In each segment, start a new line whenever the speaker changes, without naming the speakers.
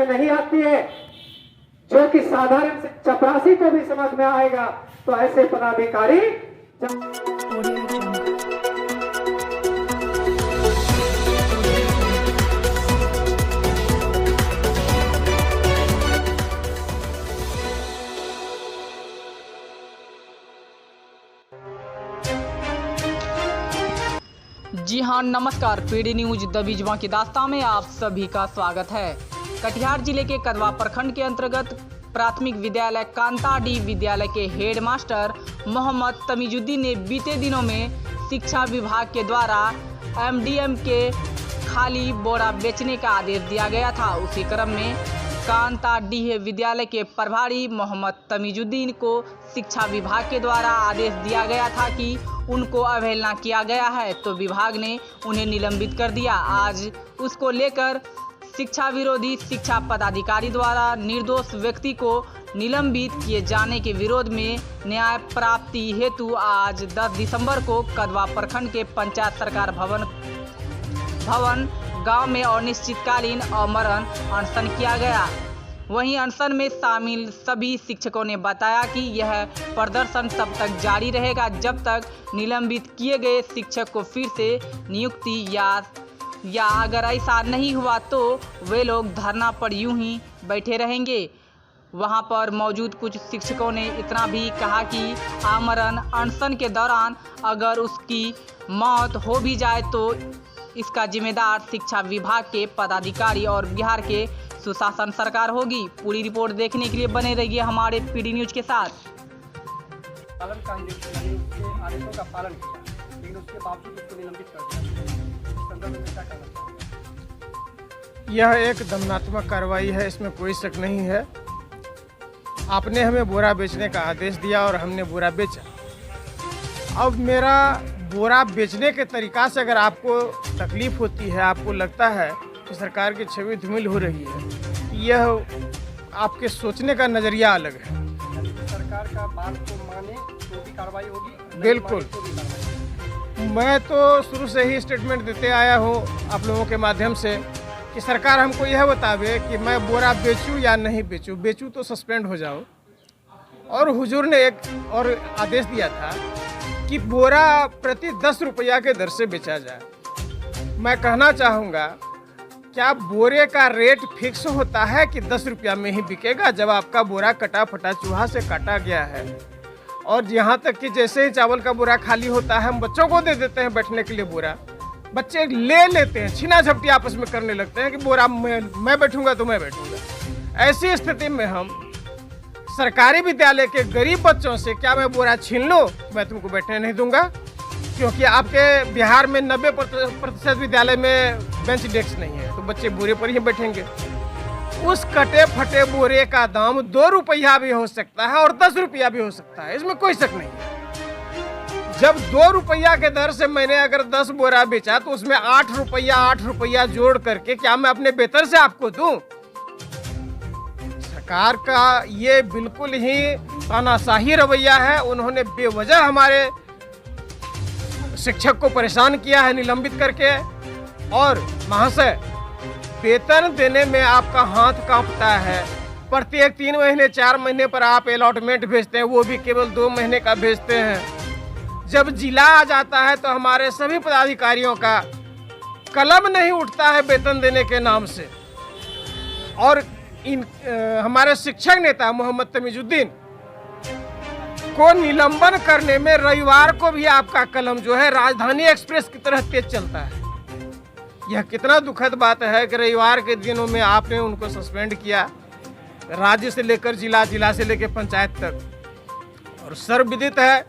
में नहीं आती है, जो कि साधारण चपरासी को भी समझ में आएगा, तो ऐसे पदाधिकारी
जी हाँ, नमस्कार। पीडी न्यूज द बीजवा की दास्तां में आप सभी का स्वागत है। कटिहार जिले के कदवा प्रखंड के अंतर्गत प्राथमिक विद्यालय कांताडीह विद्यालय के हेडमास्टर मोहम्मद तमीजुद्दीन ने बीते दिनों में शिक्षा विभाग के द्वारा एमडीएम के खाली बोरा बेचने का आदेश दिया गया था। उसी क्रम में कांताडीह विद्यालय के प्रभारी मोहम्मद तमीजुद्दीन को शिक्षा विभाग के द्वारा आदेश दिया गया था कि उनको अवहेलना किया गया है, तो विभाग ने उन्हें निलंबित कर दिया। आज उसको लेकर शिक्षा विरोधी शिक्षा पदाधिकारी द्वारा निर्दोष व्यक्ति को निलंबित किए जाने के विरोध में न्याय प्राप्ति हेतु आज 10 दिसंबर को कदवा प्रखंड के पंचायत सरकार भवन गांव में अनिश्चितकालीन अमरण अनशन किया गया। वहीं अनशन में शामिल सभी शिक्षकों ने बताया कि यह प्रदर्शन तब तक जारी रहेगा जब तक निलंबित किए गए शिक्षक को फिर से नियुक्ति या अगर ऐसा नहीं हुआ तो वे लोग धरना पर यूं ही बैठे रहेंगे। वहां पर मौजूद कुछ शिक्षकों ने इतना भी कहा कि आमरण अनशन के दौरान अगर उसकी मौत हो भी जाए तो इसका जिम्मेदार शिक्षा विभाग के पदाधिकारी और बिहार के सुशासन सरकार होगी। पूरी रिपोर्ट देखने के लिए बने रहिए हमारे पीडी न्यूज के साथ।
पालन का उसके आदेशों का पालन किया, लेकिन उसके बावजूद उसको निलंबित कर दिया। संदर्भ में क्या कहना चाहिए?
यह एक दंडात्मक कार्रवाई है, इसमें कोई शक नहीं है। आपने हमें बोरा बेचने का आदेश दिया और हमने बोरा बेचा। अब मेरा बोरा बेचने के तरीका से अगर आपको तकलीफ होती है, आपको लगता है कि सरकार की छवि धूमिल हो रही है, यह आपके सोचने का नज़रिया अलग है।
सरकार का बात को माने तो भी कार्रवाई होगी।
बिल्कुल, मैं तो शुरू से ही स्टेटमेंट देते आया हूँ आप लोगों के माध्यम से कि सरकार हमको यह बतावे कि मैं बोरा बेचूं या नहीं बेचूं। बेचूं तो सस्पेंड हो जाओ। और हुजूर ने एक और आदेश दिया था कि बोरा प्रति 10 रुपया के दर से बेचा जाए। मैं कहना चाहूँगा, क्या बोरे का रेट फिक्स होता है कि 10 रुपया में ही बिकेगा? जब आपका बोरा कटा फटा चूहा से काटा गया है, और यहाँ तक कि जैसे ही चावल का बोरा खाली होता है हम बच्चों को दे देते हैं बैठने के लिए बोरा, बच्चे ले लेते हैं, छीना झपटी आपस में करने लगते हैं कि बोरा मैं बैठूंगा तो मैं बैठूंगा। ऐसी स्थिति में हम सरकारी विद्यालय के गरीब बच्चों से क्या मैं बोरा छीन लूँ? मैं तुमको बैठने नहीं दूंगा, क्योंकि आपके बिहार में 90% विद्यालय में बेंच डेस्क नहीं है, तो बच्चे बोरे पर ही बैठेंगे। उस कटे फटे बोरे का दाम 2 रुपया भी हो सकता है और 10 रुपया भी हो सकता है, इसमें कोई शक नहीं है। जब 2 रुपया के दर से मैंने अगर 10 बोरा बेचा तो उसमें 8 रुपया जोड़ करके क्या मैं अपने वेतन से आपको दूं? सरकार का ये बिल्कुल ही तानाशाही रवैया है। उन्होंने बेवजह हमारे शिक्षक को परेशान किया है निलंबित करके। और महाशय, वेतन देने में आपका हाथ कांपता है। प्रत्येक 3 महीने 4 महीने पर आप अलॉटमेंट भेजते हैं, वो भी केवल 2 महीने का भेजते हैं। जब जिला आ जाता है तो हमारे सभी पदाधिकारियों का कलम नहीं उठता है वेतन देने के नाम से। और हमारे शिक्षक नेता मोहम्मद तमीजुद्दीन को निलंबन करने में रविवार को भी आपका कलम जो है राजधानी एक्सप्रेस की तरह तेज चलता है। यह कितना दुखद बात है कि रविवार के दिनों में आपने उनको सस्पेंड किया, राज्य से लेकर जिला, जिला से लेकर पंचायत तक। और सर्वविदित है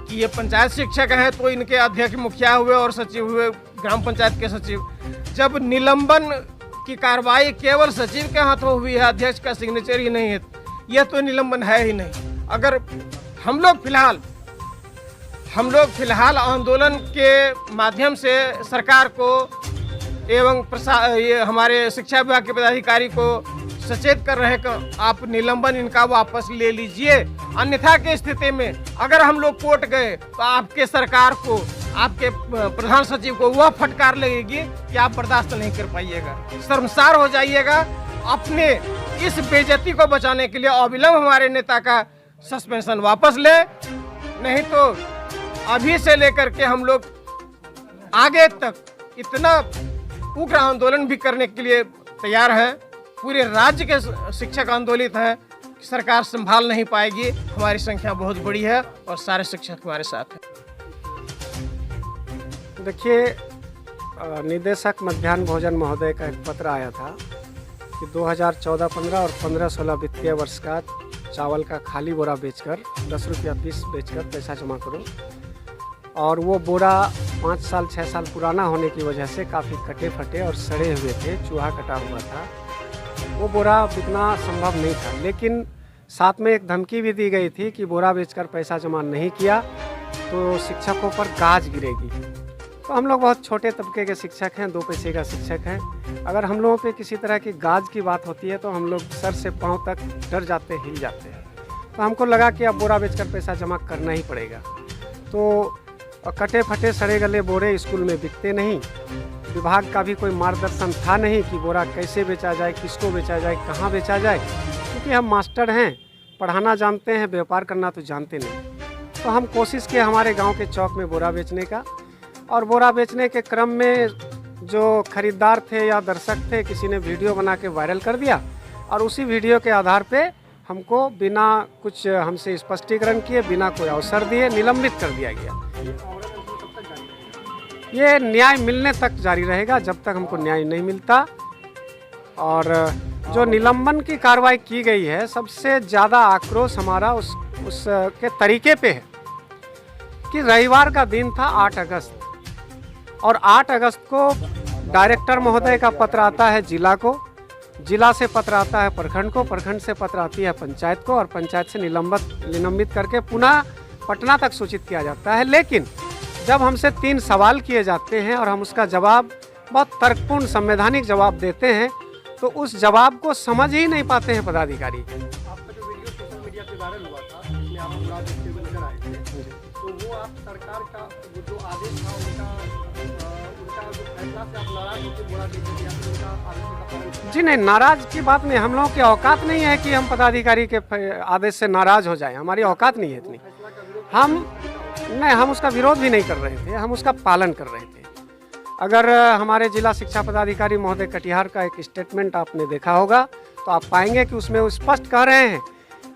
कि ये पंचायत शिक्षक हैं तो इनके अध्यक्ष मुखिया हुए और सचिव हुए, ग्राम पंचायत के सचिव। जब निलंबन की कार्रवाई केवल सचिव के हाथों हुई है, अध्यक्ष का सिग्नेचर ही नहीं है, यह तो निलंबन है ही नहीं। अगर हम लोग फिलहाल आंदोलन के माध्यम से सरकार को एवं ये हमारे शिक्षा विभाग के पदाधिकारी को सचेत कर रहे हैं कि आप निलंबन इनका वापस ले लीजिए, अन्यथा की स्थिति में अगर हम लोग कोर्ट गए तो आपके सरकार को, आपके प्रधान सचिव को वह फटकार लगेगी कि आप बर्दाश्त नहीं कर पाइएगा, शर्मसार हो जाइएगा अपने इस बेइज्जती को बचाने के लिए अविलंब हमारे नेता का सस्पेंशन वापस ले, नहीं तो अभी से लेकर के हम लोग आगे तक इतना उग्र आंदोलन भी करने के लिए तैयार हैं। पूरे राज्य के शिक्षक आंदोलित हैं। सरकार संभाल नहीं पाएगी, हमारी संख्या बहुत बड़ी है और सारे शिक्षक हमारे साथ हैं।
देखिए, निदेशक मध्याह्न भोजन महोदय का एक पत्र आया था कि 2014-15 और 15-16 वित्तीय वर्ष का चावल का खाली बोरा बेचकर 10 रुपया पीस बेचकर पैसा जमा करो, और वो बोरा 5 साल 6 साल पुराना होने की वजह से काफ़ी कटे फटे और सड़े हुए थे, चूहा कटा हुआ था, वो बोरा बिकना संभव नहीं था। लेकिन साथ में एक धमकी भी दी गई थी कि बोरा बेचकर पैसा जमा नहीं किया तो शिक्षकों पर गाज गिरेगी। तो हम लोग बहुत छोटे तबके के शिक्षक हैं, 2 पैसे का शिक्षक हैं। अगर हम लोगों पे किसी तरह की गाज की बात होती है तो हम लोग सर से पांव तक डर जाते, हिल जाते हैं। तो हमको लगा कि अब बोरा बेचकर पैसा जमा करना ही पड़ेगा। तो कटे फटे सड़े गले बोरे स्कूल में बिकते नहीं, विभाग का भी कोई मार्गदर्शन था नहीं कि बोरा कैसे बेचा जाए, किसको बेचा जाए, कहाँ बेचा जाए, क्योंकि हम मास्टर हैं, पढ़ाना जानते हैं, व्यापार करना तो जानते नहीं। तो हम कोशिश किए हमारे गांव के चौक में बोरा बेचने का, और बोरा बेचने के क्रम में जो खरीदार थे या दर्शक थे, किसी ने वीडियो बना के वायरल कर दिया, और उसी वीडियो के आधार पे हमको बिना कुछ हमसे स्पष्टीकरण किए, बिना कोई अवसर दिए निलंबित कर दिया गया। ये न्याय मिलने तक जारी रहेगा, जब तक हमको न्याय नहीं मिलता। और जो निलंबन की कार्रवाई की गई है, सबसे ज़्यादा आक्रोश हमारा उसके तरीके पे है कि रविवार का दिन था 8 अगस्त, और 8 अगस्त को डायरेक्टर महोदय का पत्र आता है जिला को, जिला से पत्र आता है प्रखंड को, प्रखंड से पत्र आती है पंचायत को, और पंचायत से निलंबित करके पुनः पटना तक सूचित किया जाता है। लेकिन जब हमसे 3 सवाल किए जाते हैं और हम उसका जवाब बहुत तर्कपूर्ण संवैधानिक जवाब देते हैं, तो उस जवाब को समझ ही नहीं पाते हैं पदाधिकारी।
आपका जो वीडियो सोशल मीडिया पे वायरल हुआ था, जिसमें आप बोरा बेचते हुए नजर आए थे, तो वो आप सरकार का जो आदेश था उनका जो फैसला से आप नाराज होकर बोरा बेचते या फिर उनका आदेश का पालन किया?
जी नहीं, नाराज की बात नहीं, हम लोगों की औकात नहीं है कि हम पदाधिकारी के आदेश से नाराज हो जाएं, हमारी औकात नहीं है इतनी। हम उसका विरोध भी नहीं कर रहे थे, हम उसका पालन कर रहे थे। अगर हमारे जिला शिक्षा पदाधिकारी महोदय कटिहार का एक स्टेटमेंट आपने देखा होगा, तो आप पाएंगे कि उसमें वो स्पष्ट कह रहे हैं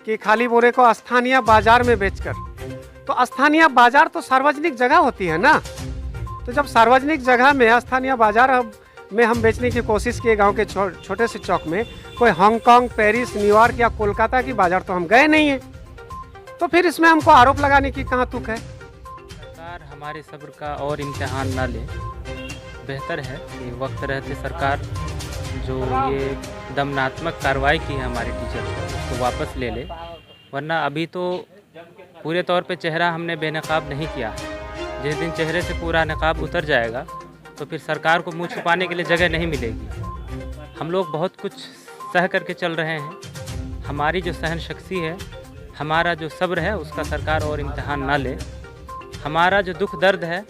कि खाली बोरे को स्थानीय बाजार में बेचकर, तो स्थानीय बाजार तो सार्वजनिक जगह होती है ना, तो जब सार्वजनिक जगह में स्थानीय बाजार में हम बेचने की कोशिश किए गांव के छोटे से चौक में, कोई हांगकांग, पेरिस, न्यूयॉर्क या कोलकाता की बाजार तो हम गए नहीं हैं, तो फिर इसमें हमको आरोप लगाने की कहाँ तुक है।
सरकार हमारे सब्र का और इम्तिहान ना ले, बेहतर है कि वक्त रहते सरकार जो ये दमनात्मक कार्रवाई की है हमारे टीचर पर, उसको वापस ले ले, वरना अभी तो पूरे तौर पे चेहरा हमने बेनकाब नहीं किया। जिस दिन चेहरे से पूरा नकाब उतर जाएगा तो फिर सरकार को मुँह छुपाने के लिए जगह नहीं मिलेगी। हम लोग बहुत कुछ सह करके चल रहे हैं, हमारी जो सहन शक्ति है, हमारा जो सब्र है, उसका सरकार और इम्तिहान ना ले। हमारा जो दुख दर्द है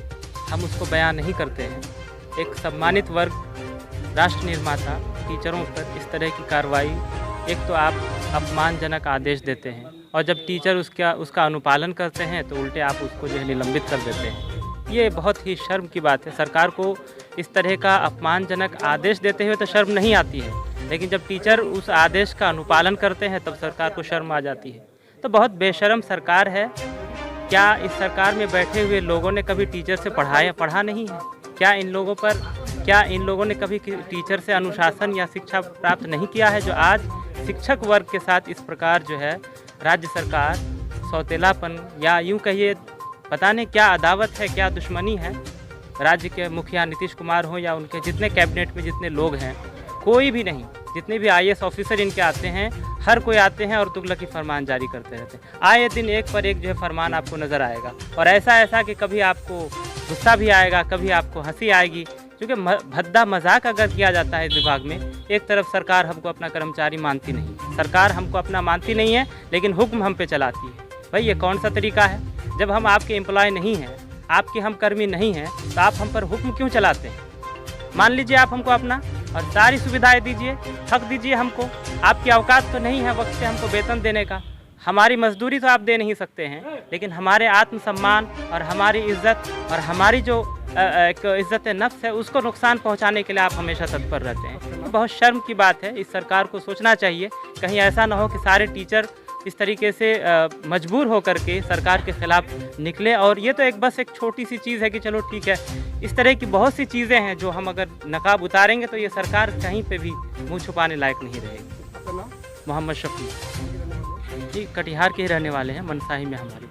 हम उसको बयान नहीं करते हैं। एक सम्मानित वर्ग, राष्ट्र निर्माता टीचरों पर इस तरह की कार्रवाई, एक तो आप अपमानजनक आदेश देते हैं, और जब टीचर उसका अनुपालन करते हैं तो उल्टे आप उसको जो है निलंबित कर देते हैं। ये बहुत ही शर्म की बात है। सरकार को इस तरह का अपमानजनक आदेश देते हुए तो शर्म नहीं आती है, लेकिन जब टीचर उस आदेश का अनुपालन करते हैं तब सरकार को शर्म आ जाती है। तो बहुत बेशर्म सरकार है। क्या इस सरकार में बैठे हुए लोगों ने कभी टीचर से पढ़ा नहीं है? क्या इन लोगों ने कभी टीचर से अनुशासन या शिक्षा प्राप्त नहीं किया है? जो आज शिक्षक वर्ग के साथ इस प्रकार जो है राज्य सरकार सौतेलापन, या यूँ कहिए पता नहीं क्या अदावत है, क्या दुश्मनी है। राज्य के मुखिया नीतीश कुमार हो या उनके जितने कैबिनेट में जितने लोग हैं, कोई भी नहीं, जितने भी IAS ऑफिसर इनके आते हैं, हर कोई आते हैं और तुगलकी फरमान जारी करते रहते हैं। आए दिन एक पर एक जो है फरमान आपको नज़र आएगा, और ऐसा कि कभी आपको गुस्सा भी आएगा, कभी आपको हंसी आएगी, क्योंकि भद्दा मजाक अगर किया जाता है इस विभाग में। एक तरफ सरकार हमको अपना कर्मचारी मानती नहीं, सरकार हमको अपना मानती नहीं है, लेकिन हुक्म हम पे चलाती है। भाई ये कौन सा तरीका है? जब हम आपके एम्प्लॉय नहीं हैं, आपके हम कर्मी नहीं हैं, तो आप हम पर हुक्म क्यों चलाते हैं? मान लीजिए आप हमको अपना और सारी सुविधाएं दीजिए, हक दीजिए हमको। आपकी औकात तो नहीं है वक्त से हमको वेतन देने का, हमारी मजदूरी तो आप दे नहीं सकते हैं, लेकिन हमारे आत्मसम्मान और हमारी इज्जत और हमारी जो एक इज्जत नफ्स है उसको नुकसान पहुंचाने के लिए आप हमेशा तत्पर रहते हैं। तो बहुत शर्म की बात है, इस सरकार को सोचना चाहिए कहीं ऐसा ना हो कि सारे टीचर इस तरीके से मजबूर होकर के सरकार के खिलाफ निकले। और ये तो बस एक छोटी सी चीज़ है कि चलो ठीक है, इस तरह की बहुत सी चीज़ें हैं जो हम अगर नकाब उतारेंगे तो ये सरकार कहीं पे भी मुंह छुपाने लायक नहीं रहेगी। मोहम्मद शफी जी, कटिहार के ही रहने वाले हैं, मनसाही में हमारी